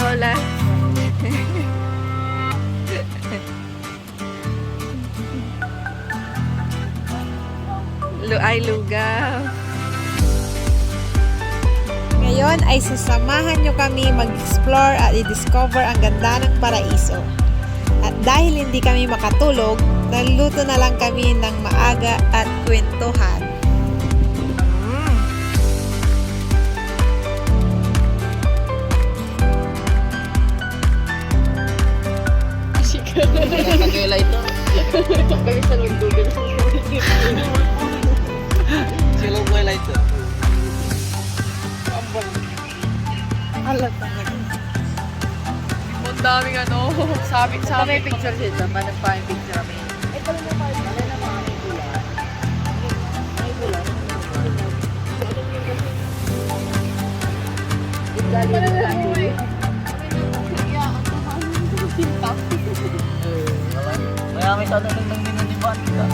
Lola. Ay, lugaw. Ngayon ay sasamahan nyo kami mag-explore at i-discover ang ganda ng paraiso. At dahil hindi kami makatulog, naluto na lang kami ng maaga at kwentuhan. Nagkakila ito. Kami sa lundugan. Silong ko ito. Alat talaga. Ang daming ano, sabi May picture dito. Paano pa yung picture kami? Ito lang mo kayo. Wala na mga may gula. May gula. Kaya may tanong ng minuniban ka.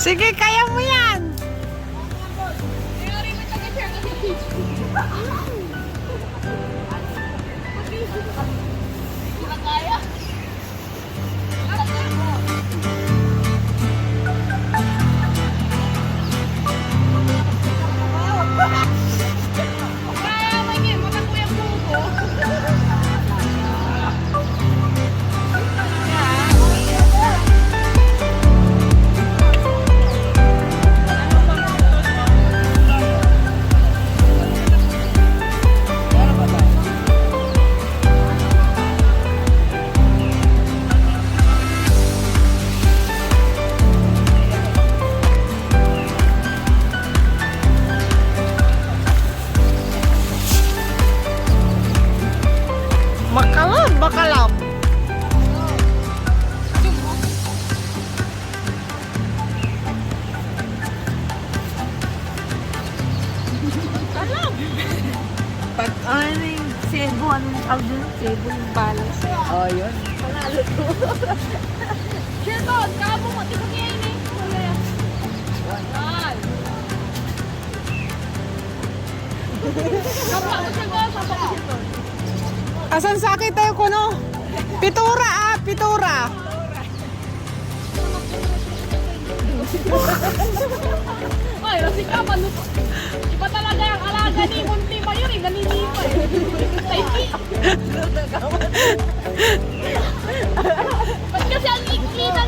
Sige, kaya mo yan! Bakalam. Pag ano yung Cebu, anong tawag dun? Cebu yung balance. Oh, yun. panalo to. Sherton, kamo mo, tiba kaya ini. Yan. Kapag ko siya ba, kapag ko Sherton. Asan sakit tayo kuno? Pitura pitura. Ay, kasi ka maluto. Iba talaga yung alaga ni Munti pa yun, naninipa eh. Ba't kasi ang ikli na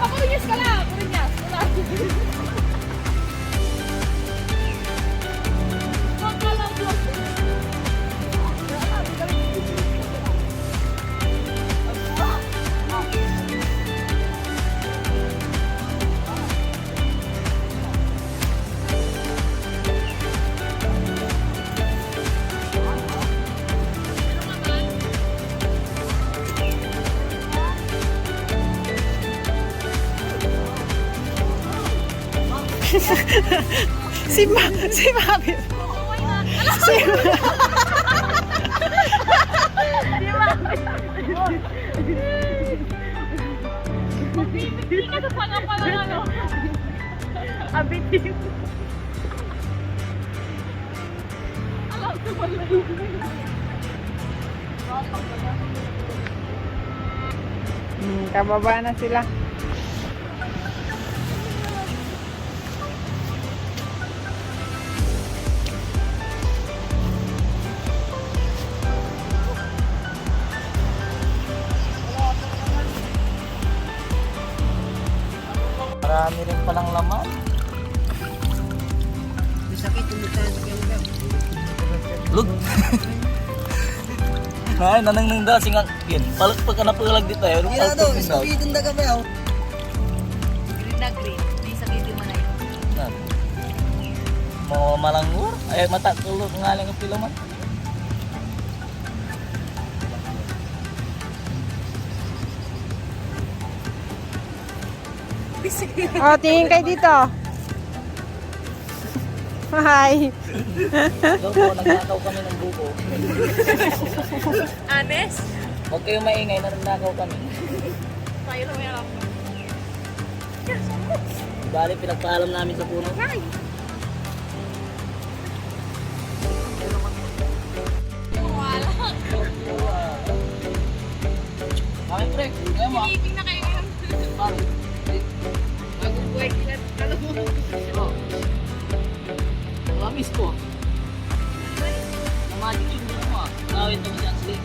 Kurinyas ka lang! Kurinyas! Huwag ka lang vlog. Si Mabit. Si Hindi ka sa pangapalan ano. bitin. Alam ko pala yun. Kababa na sila. Marami rin palang laman. Lug. Ay, nanang nang da singa kin. Palagpag ka na palag dito eh. Iya do, sabi itong daga ba? Green na green. May sakit yung manay. Mau malangur, ay mata tulog ngaling ang pilaman. Oh, tingin kayo dito. Hi. Doon po, nagnakaw kami ng buko. Honest? Huwag kayong maingay, nagnakaw kami. Tayo na may alam. Bali, pinagpaalam namin sa puno. Wala. Kami pre, kaya mo. Meeting na kayo ngayon. Magbubuhay kita. Alam mo. Lamis ko. Namadik yung buko mo. Nawit mo si Ansley.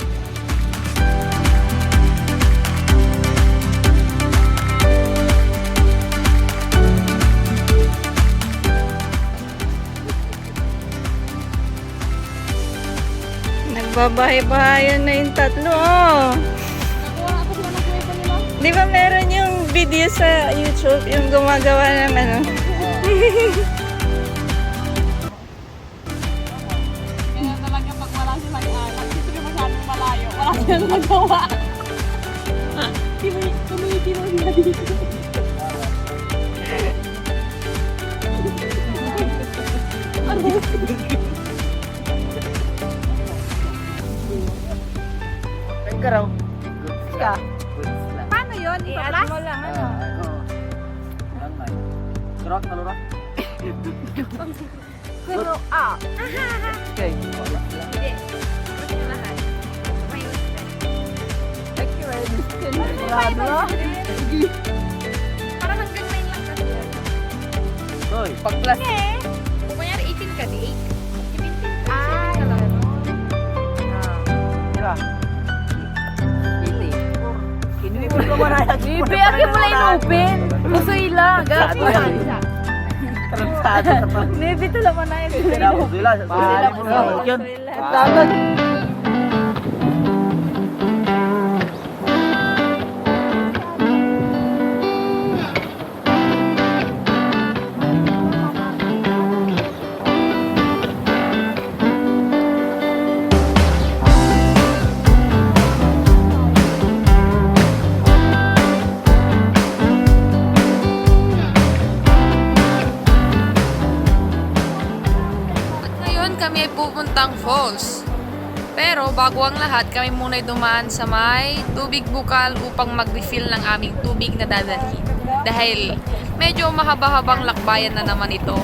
Nagbabahay-bahayan na yung tatlo. Oh. Nakuha ako sila ng kwento nila. Di ba meron yung video sa YouTube yung gumagawa ng ano? Kaya talaga pag wala silang anak, dito rin masyadong malayo. Wala silang magawa. Tumiti mo sila dito. Ka raw. Ka. Paano yun? I-add mo lang ano? Surak, nalurak. Pero, Okay. Wala. Hindi. Gusto nyo lahat. May parang hanggang 9 lang kasi. Hoy, pag-plus. Kung kunyari 18 ka, di 8. 17 ka. Ay, Sila. Kinuwi ko man ay. Bibi, ako mo lang in-open. Gusto ila. Gato yan. Transado sa pag. Maybe ito lang na yun. Sila mo sila. Sila mo sila. Yun. Tawag. Ngayon kami ay pupuntang falls. Pero bago ang lahat, kami muna'y dumaan sa may tubig bukal upang mag-refill ng aming tubig na dadalhin. Dahil medyo mahaba-habang lakbayan na naman ito.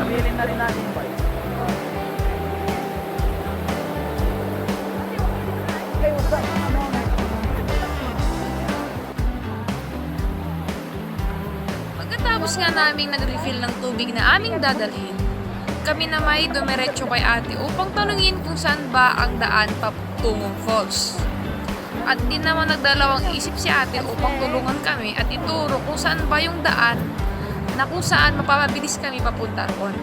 Aminin na rin natin ba? Pagkatapos nga naming nag-refill ng tubig na aming dadalhin, kami na may dumiretso kay ate upang tanungin kung saan ba ang daan patungong falls. At di naman nagdalawang isip si ate upang tulungan kami at ituro kung saan ba yung daan na kung saan mapapabilis kami papunta roon.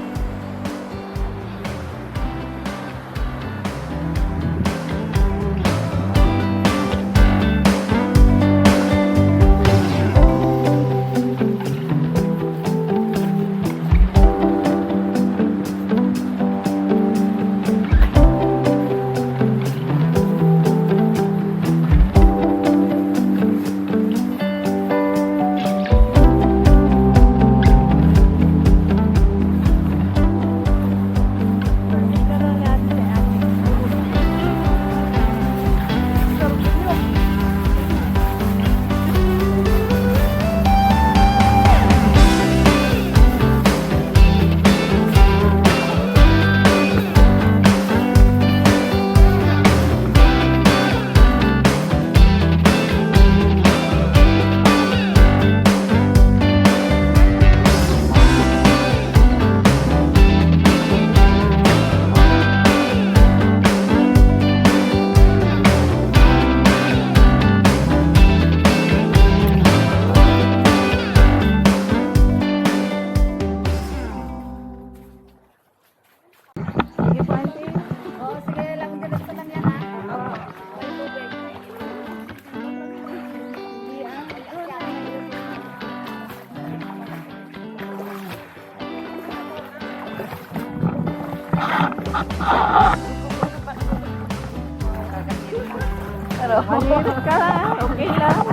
Maliit ka, okay lang.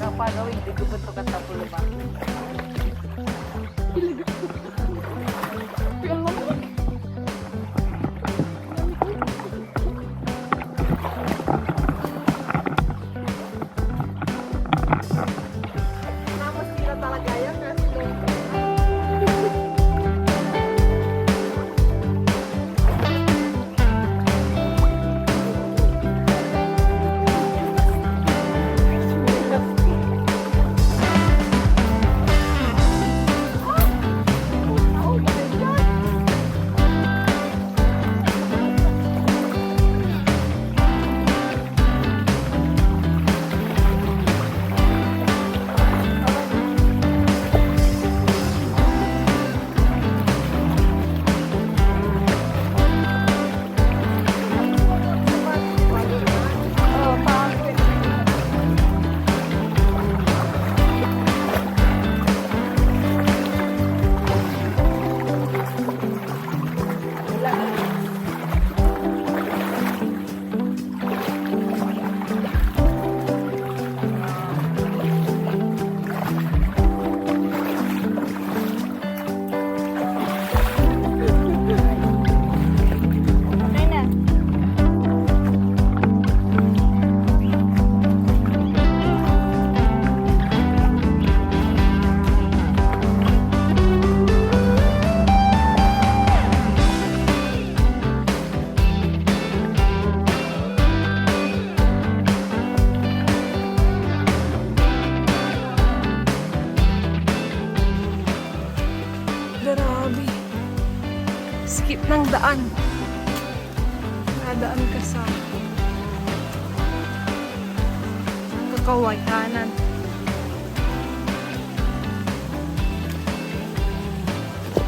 Kapag gawin, di ko ba ito katapulo pa? Grabe. Skip ng daan. Nadaan ka sa kakawayanan.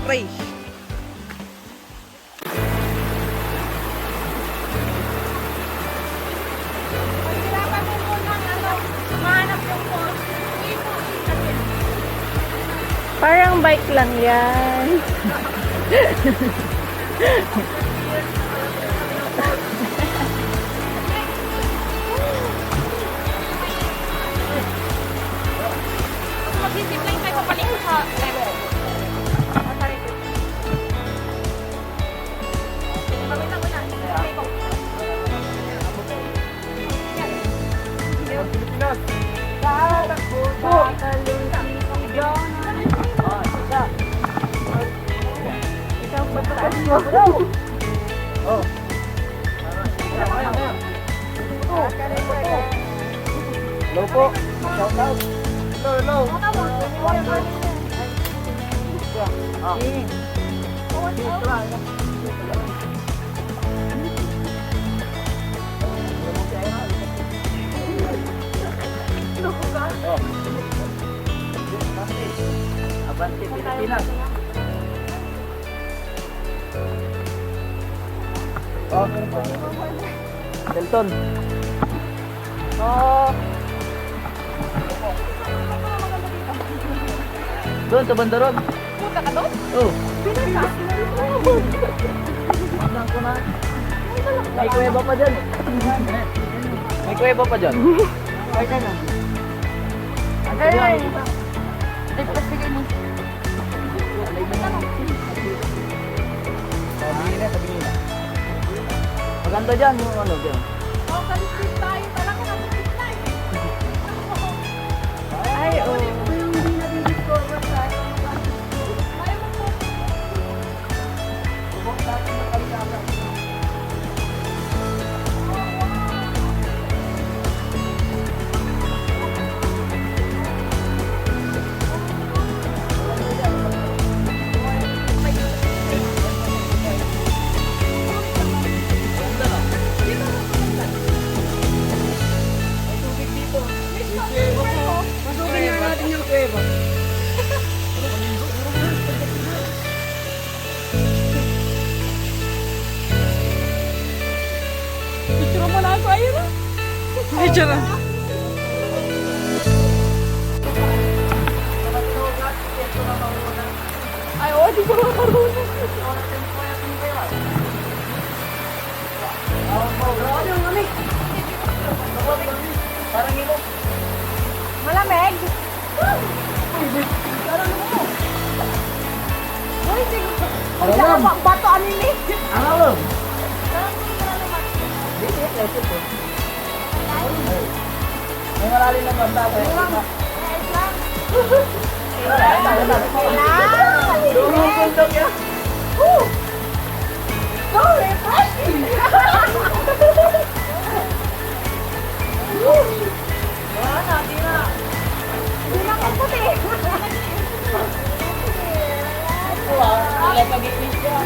Pray. Parang bike lang yan. Mag-discipline tayo papaling sa level. Hello po. Shout out. Hello, hello. Abante Pilipinas. Oh. Delton. Oh. Doon sa bandaron. Punta ka doon? Oh. Masang ko na. May kuweba pa dyan. May kuweba pa dyan. Pwede na. Ay! Nagpasigay mo. Sabi na. Maganda dyan yung ano dyan. Oh, kalisip tayo. Talaga nakasip tayo. Ay, oh. Picture mo na ako. Ayun na. Ay, tiyara. Ay, oo, di ko marunong. Parang ilo. Malamig? Uy, siguro. Kung saan ang bato anime. Ang alam. May malalim na basta. Durong kundok yan. So refreshing! Hindi na kaputi. Like pag-inis siya.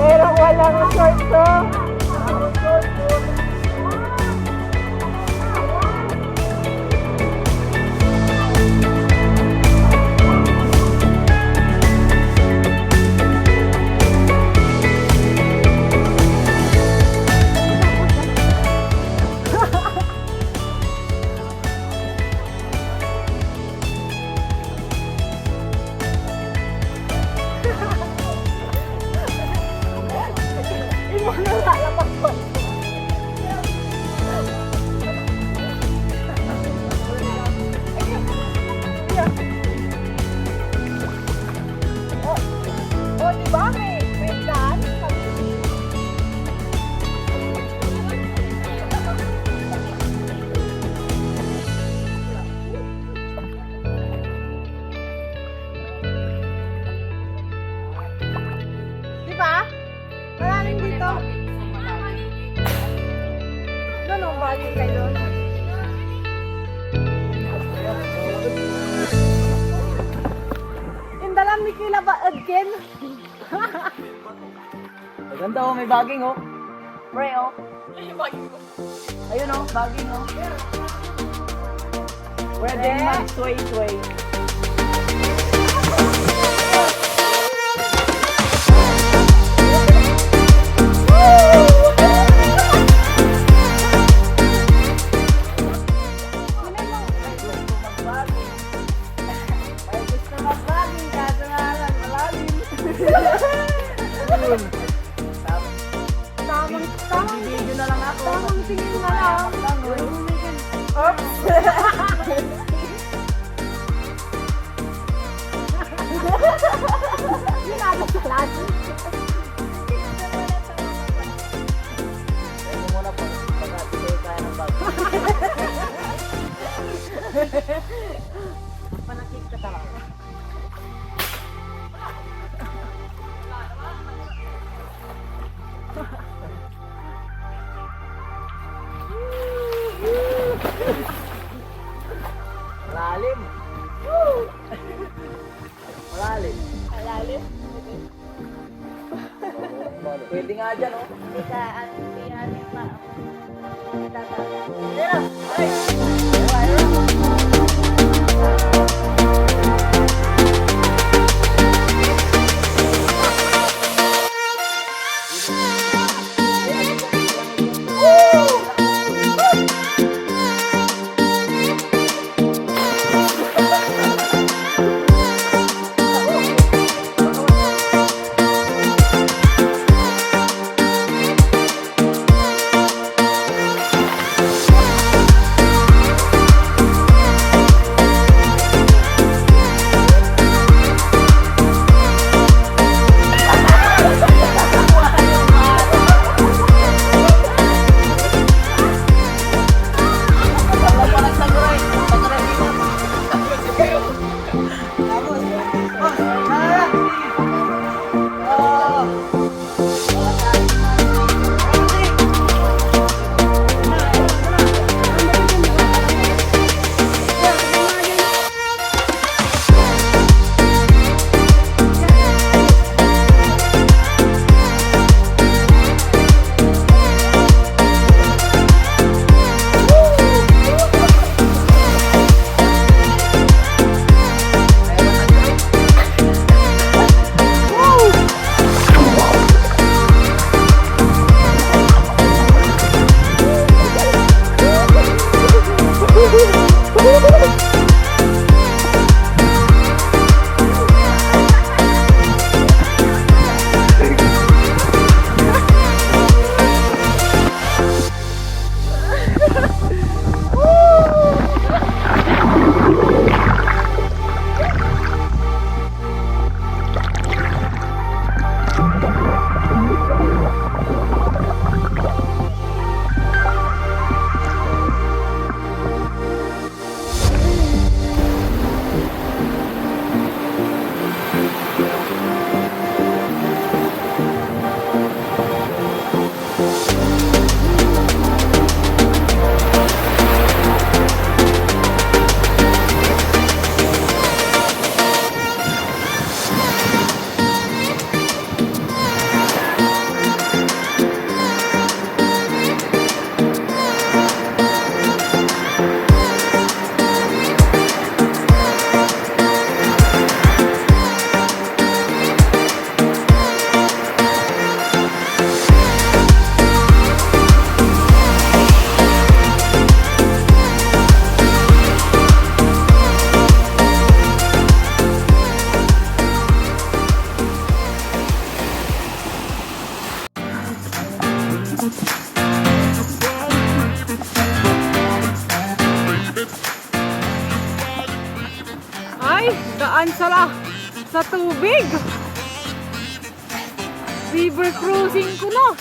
Merong walang short to. O, di ba? May dance. Di ba? Maraming dito. Doon ang bagay kayo. Indalan mi kila ba again? Maganda oh, may baging oh. Pre oh. Ayun oh, baging oh. Pwedeng mag-sway-sway. Tamang Video na lang ako. tingin na lang. Oops! Ginagawa sa lahat. Ayun muna po. Pag-atibay tayo ng baging. Panakit ka talaga. Malalim. Malalim. Alalim. Pwede nga dyan, oh. Hindi ka, hindi ano pa. Tira! Ay! Sa tubig. River cruising ko no.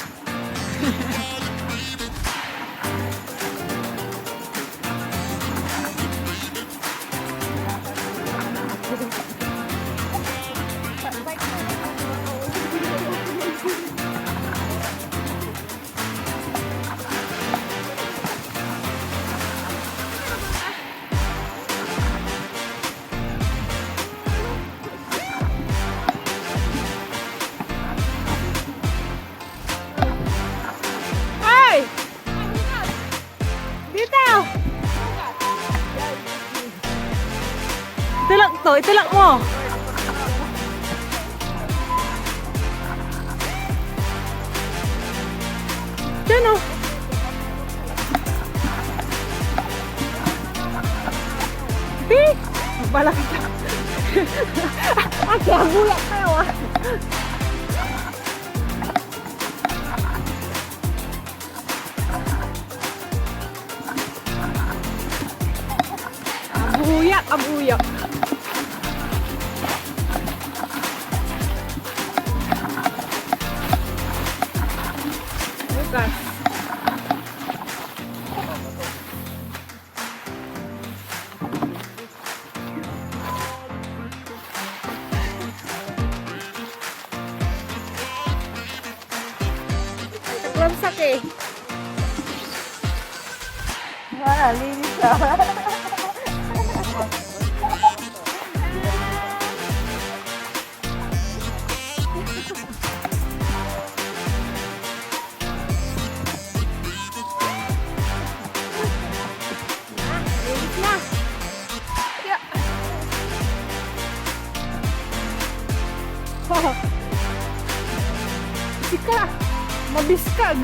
Ay! Dito! Itilak to, itilak mo. Diyan o. Di! Magbalaki ka. Aki, ang buyak tayo ah. Abuyak, abuyak. Bukas. Naglamsak eh. Linis ka. Linis na. Yeah. Oh. Sika. Mabiskag.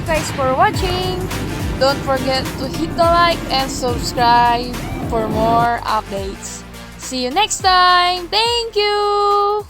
Guys for watching. Don't forget to hit the like and subscribe for more updates. See you next time. Thank you.